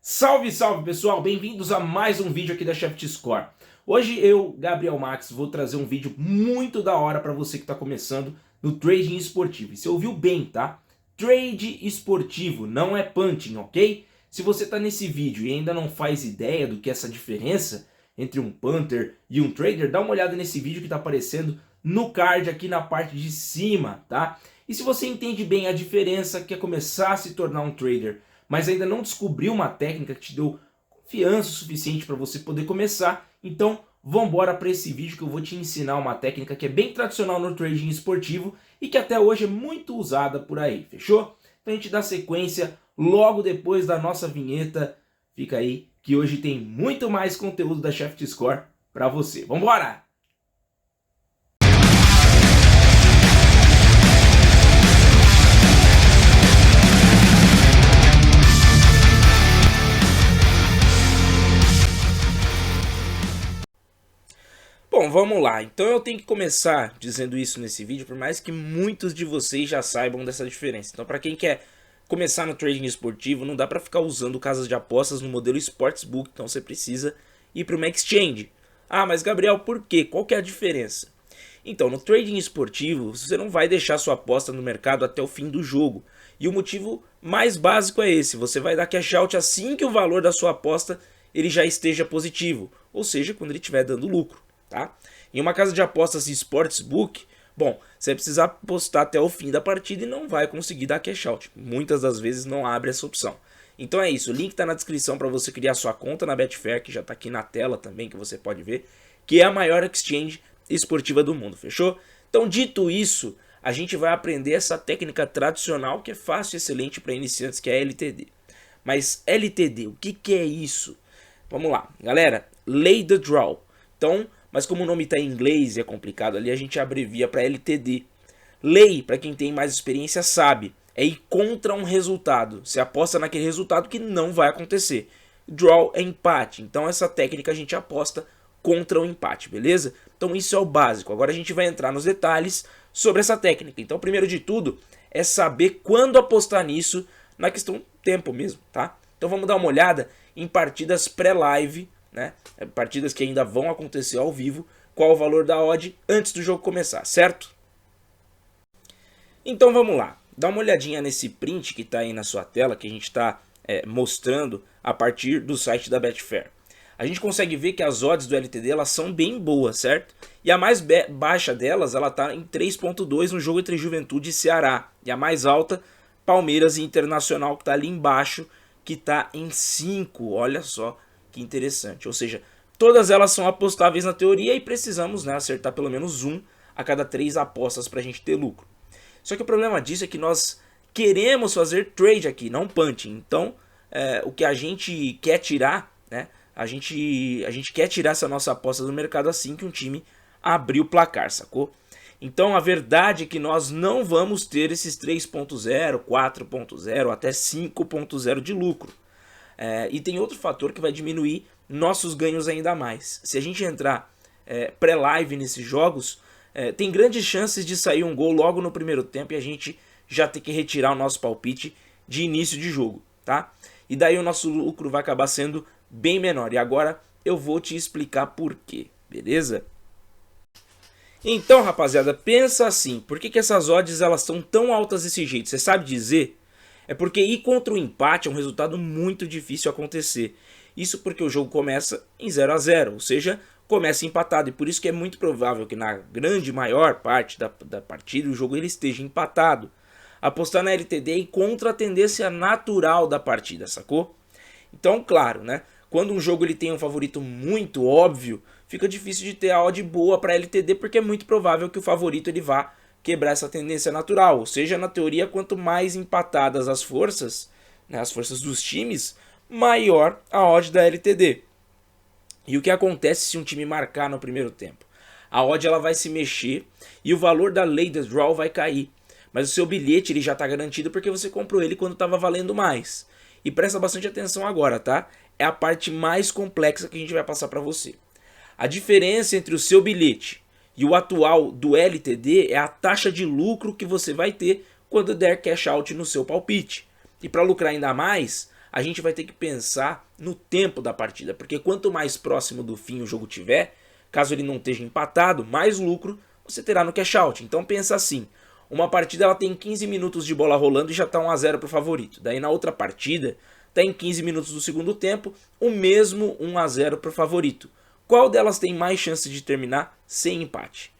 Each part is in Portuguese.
Salve, salve pessoal, bem-vindos a mais um vídeo aqui da Shaft Score. Hoje eu, Gabriel Max, vou trazer um vídeo muito da hora para você que está começando no trading esportivo. E você ouviu bem, tá? Trade esportivo, não é punting, ok? Se você está nesse vídeo e ainda não faz ideia do que é essa diferença entre um punter e um trader, dá uma olhada nesse vídeo que está aparecendo no card aqui na parte de cima, tá? E se você entende bem a diferença, quer começar a se tornar um trader, mas ainda não descobriu uma técnica que te deu confiança suficiente para você poder começar, então vamos embora para esse vídeo que eu vou te ensinar uma técnica que é bem tradicional no trading esportivo e que até hoje é muito usada por aí, fechou? Então a gente dá sequência logo depois da nossa vinheta. Fica aí que hoje tem muito mais conteúdo da Shaft Score para você. Vamos embora! Bom, vamos lá. Então eu tenho que começar dizendo isso nesse vídeo, por mais que muitos de vocês já saibam dessa diferença. Então para quem quer começar no trading esportivo, não dá para ficar usando casas de apostas no modelo Sportsbook, então você precisa ir para uma exchange. Ah, mas Gabriel, por quê? Qual que é a diferença? Então, no trading esportivo, você não vai deixar sua aposta no mercado até o fim do jogo. E o motivo mais básico é esse: você vai dar cash out assim que o valor da sua aposta ele já esteja positivo, ou seja, quando ele estiver dando lucro. Tá? Em uma casa de apostas Sportsbook, bom, você vai precisar apostar até o fim da partida e não vai conseguir dar cash out. Muitas das vezes não abre essa opção. Então é isso, o link está na descrição para você criar sua conta na Betfair, que já está aqui na tela também, que você pode ver, que é a maior exchange esportiva do mundo, fechou? Então, dito isso, a gente vai aprender essa técnica tradicional que é fácil e excelente para iniciantes, que é a LTD. Mas LTD, o que é isso? Vamos lá, galera, Lay the Draw. Então, mas como o nome está em inglês e é complicado ali, a gente abrevia para LTD. Lay, para quem tem mais experiência sabe, é ir contra um resultado. Você aposta naquele resultado que não vai acontecer. Draw é empate, então essa técnica a gente aposta contra o empate, beleza? Então isso é o básico. Agora a gente vai entrar nos detalhes sobre essa técnica. Então primeiro de tudo é saber quando apostar nisso na questão tempo mesmo, tá? Então vamos dar uma olhada em partidas pré-live, né? Partidas que ainda vão acontecer ao vivo, qual o valor da odd antes do jogo começar, certo? Então vamos lá, dá uma olhadinha nesse print que está aí na sua tela, que a gente está mostrando a partir do site da Betfair. A gente consegue ver que as odds do LTD elas são bem boas, certo? E a mais baixa delas ela está em 3.2 no jogo entre Juventude e Ceará. E a mais alta, Palmeiras e Internacional, que está ali embaixo, que está em 5, olha só. Que interessante, ou seja, todas elas são apostáveis na teoria e precisamos, né, acertar pelo menos um a cada 3 apostas para a gente ter lucro. Só que o problema disso é que nós queremos fazer trade aqui, não punting. Então, o que a gente quer tirar, né, a gente quer tirar essa nossa aposta do mercado assim que um time abrir o placar, sacou? Então a verdade é que nós não vamos ter esses 3.0, 4.0, até 5.0 de lucro. E tem outro fator que vai diminuir nossos ganhos ainda mais. Se a gente entrar pré-live nesses jogos, tem grandes chances de sair um gol logo no primeiro tempo e a gente já ter que retirar o nosso palpite de início de jogo, tá? E daí o nosso lucro vai acabar sendo bem menor. E agora eu vou te explicar por quê, beleza? Então, rapaziada, pensa assim, por que essas odds elas estão tão altas desse jeito? Você sabe dizer? É porque ir contra o empate é um resultado muito difícil acontecer. Isso porque o jogo começa em 0-0, ou seja, começa empatado. E por isso que é muito provável que na grande maior parte da partida o jogo ele esteja empatado. Apostar na LTD é ir contra a tendência natural da partida, sacou? Então, claro, né? Quando um jogo ele tem um favorito muito óbvio, fica difícil de ter a odd boa para LTD porque é muito provável que o favorito ele vá quebrar essa tendência natural, ou seja, na teoria, quanto mais empatadas as forças, né, as forças dos times, maior a odd da LTD. E o que acontece se um time marcar no primeiro tempo? A odd ela vai se mexer e o valor da Lay the Draw vai cair, mas o seu bilhete ele já está garantido porque você comprou ele quando estava valendo mais. E presta bastante atenção agora, tá? É a parte mais complexa que a gente vai passar para você. A diferença entre o seu bilhete e o atual do LTD é a taxa de lucro que você vai ter quando der cash out no seu palpite. E para lucrar ainda mais, a gente vai ter que pensar no tempo da partida, porque quanto mais próximo do fim o jogo tiver, caso ele não esteja empatado, mais lucro você terá no cash out. Então pensa assim, uma partida ela tem 15 minutos de bola rolando e já está 1 a 0 para o favorito. Daí na outra partida, está em 15 minutos do segundo tempo, o mesmo 1 a 0 para o favorito. Qual delas tem mais chance de terminar sem empate?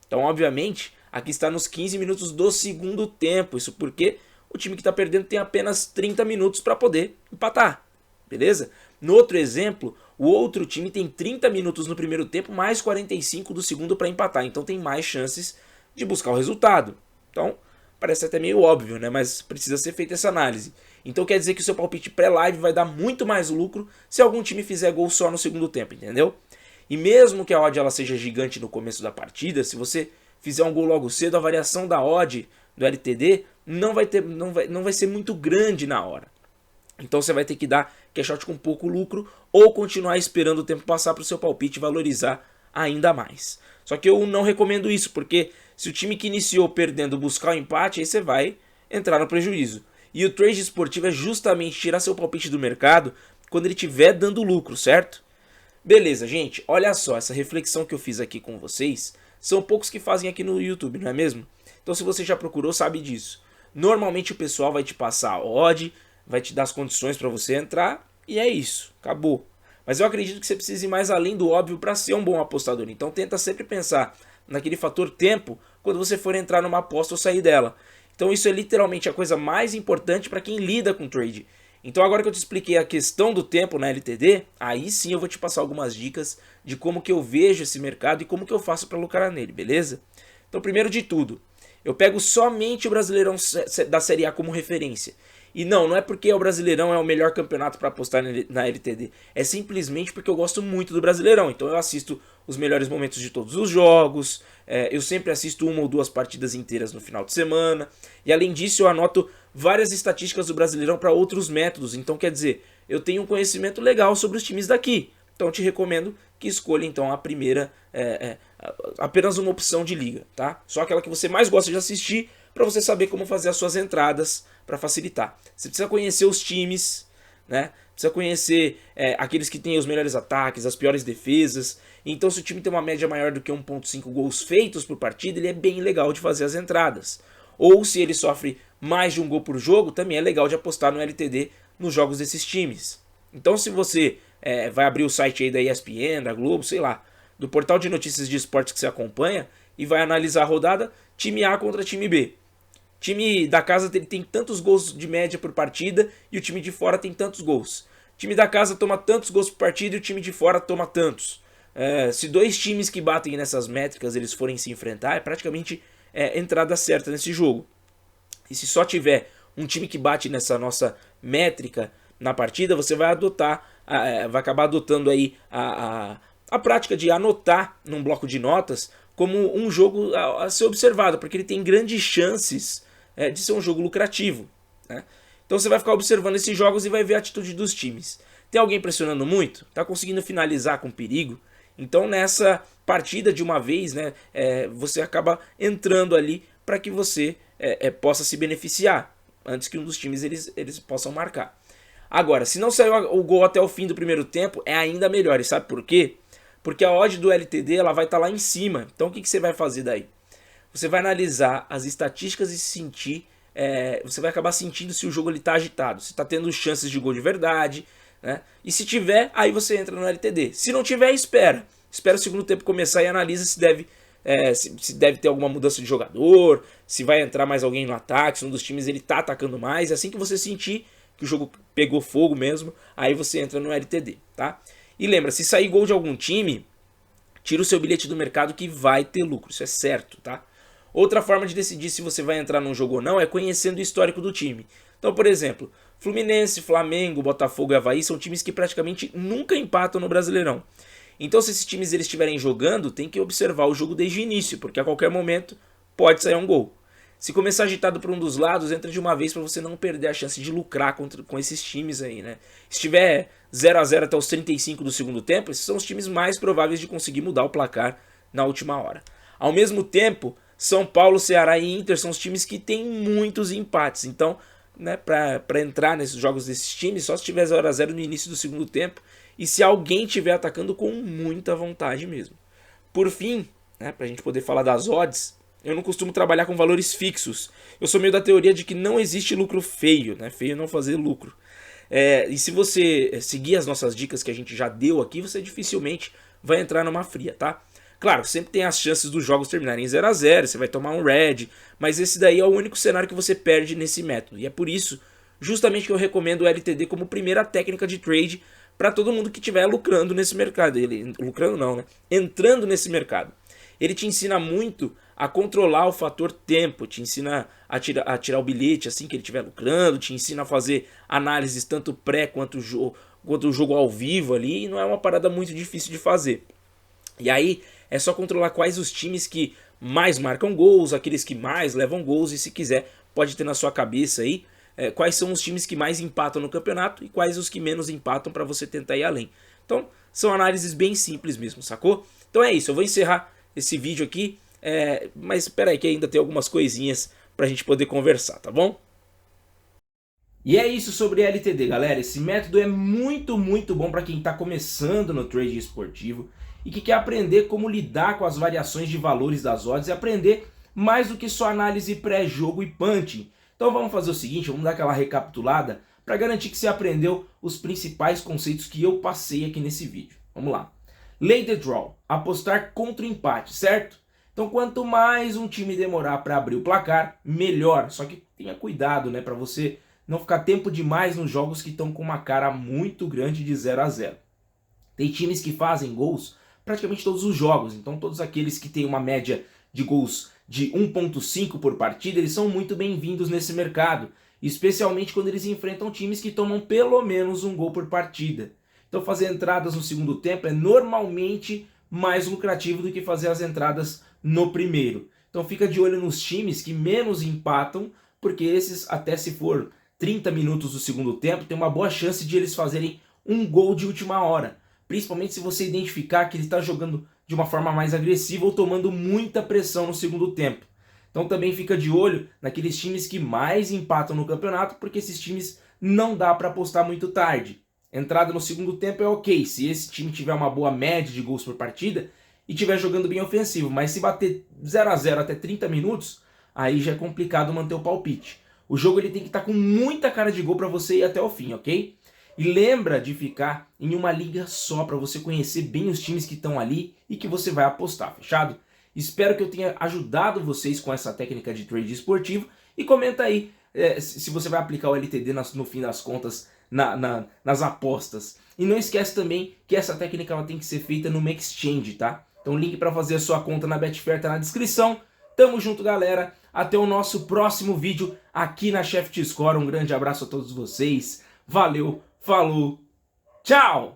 Então, obviamente, aqui está nos 15 minutos do segundo tempo. Isso porque o time que está perdendo tem apenas 30 minutos para poder empatar. Beleza? No outro exemplo, o outro time tem 30 minutos no primeiro tempo, mais 45 do segundo para empatar. Então tem mais chances de buscar o resultado. Então, parece até meio óbvio, né? Mas precisa ser feita essa análise. Então quer dizer que o seu palpite pré-live vai dar muito mais lucro se algum time fizer gol só no segundo tempo, entendeu? E mesmo que a odd ela seja gigante no começo da partida, se você fizer um gol logo cedo, a variação da odd do LTD não vai ser muito grande na hora. Então você vai ter que dar cash out com pouco lucro ou continuar esperando o tempo passar para o seu palpite valorizar ainda mais. Só que eu não recomendo isso, porque se o time que iniciou perdendo buscar o empate, aí você vai entrar no prejuízo. E o trade esportivo é justamente tirar seu palpite do mercado quando ele estiver dando lucro, certo? Beleza, gente, olha só, essa reflexão que eu fiz aqui com vocês, são poucos que fazem aqui no YouTube, não é mesmo? Então se você já procurou, sabe disso. Normalmente o pessoal vai te passar a odd, vai te dar as condições para você entrar, e é isso, acabou. Mas eu acredito que você precisa ir mais além do óbvio para ser um bom apostador. Então tenta sempre pensar naquele fator tempo quando você for entrar numa aposta ou sair dela. Então isso é literalmente a coisa mais importante para quem lida com trade. Então agora que eu te expliquei a questão do tempo na LTD, aí sim eu vou te passar algumas dicas de como que eu vejo esse mercado e como que eu faço para lucrar nele, beleza? Então primeiro de tudo, eu pego somente o Brasileirão da Série A como referência. E não é porque o Brasileirão é o melhor campeonato para apostar na LTD. É simplesmente porque eu gosto muito do Brasileirão. Então eu assisto os melhores momentos de todos os jogos. Eu sempre assisto 1 ou 2 partidas inteiras no final de semana. E além disso eu anoto várias estatísticas do Brasileirão para outros métodos. Então quer dizer, eu tenho um conhecimento legal sobre os times daqui. Então eu te recomendo que escolha então a primeira, apenas uma opção de liga, tá? Só aquela que você mais gosta de assistir para você saber como fazer as suas entradas para facilitar. Você precisa conhecer os times, né? Precisa conhecer aqueles que têm os melhores ataques, as piores defesas. Então se o time tem uma média maior do que 1.5 gols feitos por partida, ele é bem legal de fazer as entradas. Ou se ele sofre mais de um gol por jogo, também é legal de apostar no LTD nos jogos desses times. Então se você vai abrir o site aí da ESPN, da Globo, sei lá, do portal de notícias de esportes que você acompanha e vai analisar a rodada, time A contra time B. Time da casa tem tantos gols de média por partida e o time de fora tem tantos gols. O time da casa toma tantos gols por partida e o time de fora toma tantos. Se dois times que batem nessas métricas eles forem se enfrentar, é praticamente entrada certa nesse jogo. E se só tiver um time que bate nessa nossa métrica na partida, você vai vai acabar adotando aí a prática de anotar num bloco de notas como um jogo a ser observado, porque ele tem grandes chances de ser um jogo lucrativo, né? Então você vai ficar observando esses jogos e vai ver a atitude dos times. Tem alguém pressionando muito? Está conseguindo finalizar com perigo? Então nessa partida de uma vez, né, você acaba entrando ali para que você possa se beneficiar antes que um dos times eles possam marcar. Agora, se não saiu o gol até o fim do primeiro tempo, é ainda melhor. E sabe por quê? Porque a odd do LTD ela vai estar lá em cima. Então o que você vai fazer daí? Você vai analisar as estatísticas e sentir, você vai acabar sentindo se o jogo está agitado, se está tendo chances de gol de verdade, né? E se tiver, aí você entra no LTD. Se não tiver, espera o segundo tempo começar e analisa se deve ter alguma mudança de jogador, se vai entrar mais alguém no ataque, se um dos times ele está atacando mais. Assim que você sentir que o jogo pegou fogo mesmo, aí você entra no LTD, tá? E lembra, se sair gol de algum time, tira o seu bilhete do mercado que vai ter lucro, isso é certo, tá? Outra forma de decidir se você vai entrar num jogo ou não é conhecendo o histórico do time. Então, por exemplo, Fluminense, Flamengo, Botafogo e Avaí são times que praticamente nunca empatam no Brasileirão. Então, se esses times eles estiverem jogando, tem que observar o jogo desde o início, porque a qualquer momento pode sair um gol. Se começar agitado por um dos lados, entra de uma vez para você não perder a chance de lucrar com esses times aí, né? Se tiver 0 a 0 até os 35 do segundo tempo, esses são os times mais prováveis de conseguir mudar o placar na última hora. Ao mesmo tempo, São Paulo, Ceará e Inter são os times que têm muitos empates. Então, né, para entrar nesses jogos desses times só se tiver 0 a 0 no início do segundo tempo e se alguém estiver atacando com muita vontade mesmo. Por fim, né, para a gente poder falar das odds, eu não costumo trabalhar com valores fixos. Eu sou meio da teoria de que não existe lucro feio, né? Feio não fazer lucro. E se você seguir as nossas dicas que a gente já deu aqui, você dificilmente vai entrar numa fria, tá? Claro, sempre tem as chances dos jogos terminarem em 0 a 0, você vai tomar um red, mas esse daí é o único cenário que você perde nesse método. E é por isso, justamente, que eu recomendo o LTD como primeira técnica de trade para todo mundo que estiver lucrando nesse mercado. Lucrando não, né? Entrando nesse mercado. Ele te ensina muito a controlar o fator tempo, te ensina a tirar o bilhete assim que ele estiver lucrando, te ensina a fazer análises tanto pré quanto o jogo ao vivo ali, e não é uma parada muito difícil de fazer. E aí é só controlar quais os times que mais marcam gols, aqueles que mais levam gols, e se quiser pode ter na sua cabeça aí quais são os times que mais empatam no campeonato e quais os que menos empatam para você tentar ir além. Então são análises bem simples mesmo, sacou? Então é isso, eu vou encerrar esse vídeo aqui, mas espera aí que ainda tem algumas coisinhas pra gente poder conversar, tá bom? E é isso sobre LTD, galera. Esse método é muito bom para quem está começando no trading esportivo e que quer aprender como lidar com as variações de valores das odds e aprender mais do que só análise pré-jogo e punting. Então vamos fazer o seguinte, vamos dar aquela recapitulada para garantir que você aprendeu os principais conceitos que eu passei aqui nesse vídeo. Vamos lá. Lay the draw, apostar contra o empate, certo? Então quanto mais um time demorar para abrir o placar, melhor. Só que tenha cuidado, né, para você não ficar tempo demais nos jogos que estão com uma cara muito grande de 0 a 0. Tem times que fazem gols praticamente todos os jogos, então todos aqueles que têm uma média de gols de 1.5 por partida, eles são muito bem-vindos nesse mercado, especialmente quando eles enfrentam times que tomam pelo menos um gol por partida. Então fazer entradas no segundo tempo é normalmente mais lucrativo do que fazer as entradas no primeiro. Então fica de olho nos times que menos empatam, porque esses, até se for 30 minutos do segundo tempo, tem uma boa chance de eles fazerem um gol de última hora. Principalmente se você identificar que ele está jogando de uma forma mais agressiva ou tomando muita pressão no segundo tempo. Então também fica de olho naqueles times que mais empatam no campeonato, porque esses times não dá para apostar muito tarde. Entrada no segundo tempo é ok, se esse time tiver uma boa média de gols por partida e estiver jogando bem ofensivo, mas se bater 0 a 0 até 30 minutos, aí já é complicado manter o palpite. O jogo ele tem que estar com muita cara de gol para você ir até o fim, ok? E lembra de ficar em uma liga só para você conhecer bem os times que estão ali e que você vai apostar, fechado? Espero que eu tenha ajudado vocês com essa técnica de trade esportivo e comenta aí se você vai aplicar o LTD no fim das contas nas apostas. E não esquece também que essa técnica ela tem que ser feita numa exchange, tá? Então o link para fazer a sua conta na Betfair tá na descrição. Tamo junto, galera. Até o nosso próximo vídeo aqui na Shaft Score. Um grande abraço a todos vocês. Valeu, falou, tchau!